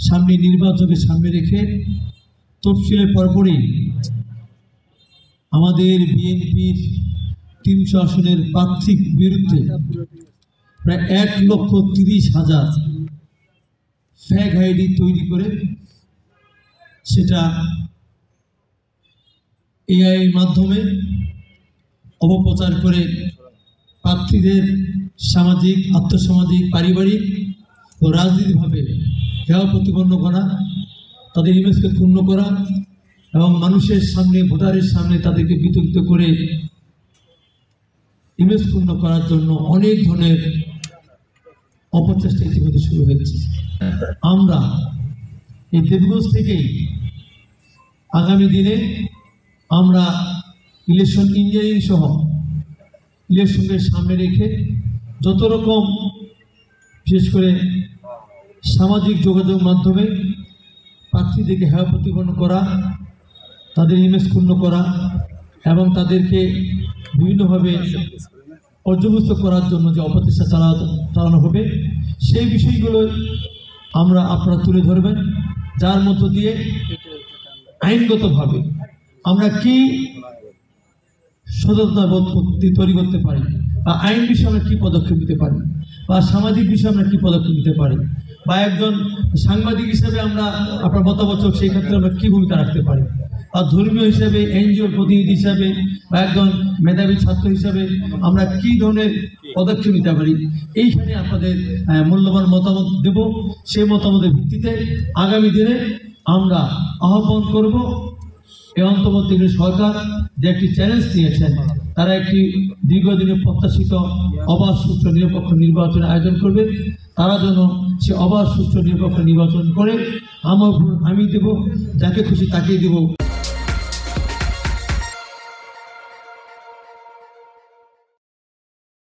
সামনে নির্বাচনকে সামনে রেখে তফসিলের পরপরই আমাদের বিএনপির ৩০০ আসনের প্রার্থীর বিরুদ্ধে প্রায় ১,৩০,০০০ ফ্যাক আইডি তৈরি করে সেটা এআইয়ের মাধ্যমে অপপ্রচার করে প্রার্থীদের সামাজিক, আর্থসামাজিক, পারিবারিক ও রাজনীতিভাবে হেয় প্রতিপন্ন করা, তাদের ইমেজকে ক্ষুণ্ণ করা এবং মানুষের সামনে, ভোটারের সামনে তাদেরকে বিতর্কিত করে ইমেজ ক্ষুণ্ণ করার জন্য অনেক ধরনের অপচেষ্টা ইতিমধ্যে শুরু হয়েছে। আমরা এই দেবগঞ্জ থেকেই আগামী দিনে আমরা ইলেকশন ইঞ্জিনিয়ারিং সহ ইলেকশনকে সামনে রেখে যত রকম বিশেষ করে সামাজিক যোগাযোগ মাধ্যমে প্রার্থীদেরকে হেয় প্রতিপন্ন করা, তাদের ইমেজ ক্ষুণ্ণ করা এবং তাদেরকে বিভিন্নভাবে পর্যবেক্ষণ করার জন্য যে অপচেষ্টা চালানো হবে সেই বিষয়গুলো আপনারা তুলে ধরবেন, যার মধ্য দিয়ে আইনগতভাবে আমরা কি সচেতনতা বোধ তৈরি করতে পারি বা আইন বিষয়ে আমরা কী পদক্ষেপ নিতে পারি বা সামাজিক বিষয়ে আমরা কী পদক্ষেপ নিতে পারি বা একজন সাংবাদিক হিসেবে আমরা আপনার মতামত সেই ক্ষেত্রে আমরা কী ভূমিকা রাখতে পারি বা ধর্মীয় হিসেবে, এনজিওর প্রতিনিধি হিসাবে বা একজন মেধাবী ছাত্র হিসাবে আমরা কী ধরনের পদক্ষেপ নিতে পারি, এইখানে আপনাদের মূল্যবান মতামত দেব। সেই মতামতের ভিত্তিতে আগামী দিনে আমরা আহ্বান করব এই অন্তর্বর্তীকালীন সরকার যে একটি চ্যালেঞ্জ নিয়েছেন, তারা একটি দীর্ঘদিনের প্রত্যাশিত অবাধ, সুষ্ঠু, নিরপেক্ষ নির্বাচনের আয়োজন করবে। তারা যেন সে অবাধ, সুষ্ঠু, নিরপেক্ষ নির্বাচন করে আমি দেব, যাকে খুশি তাকেই দেব।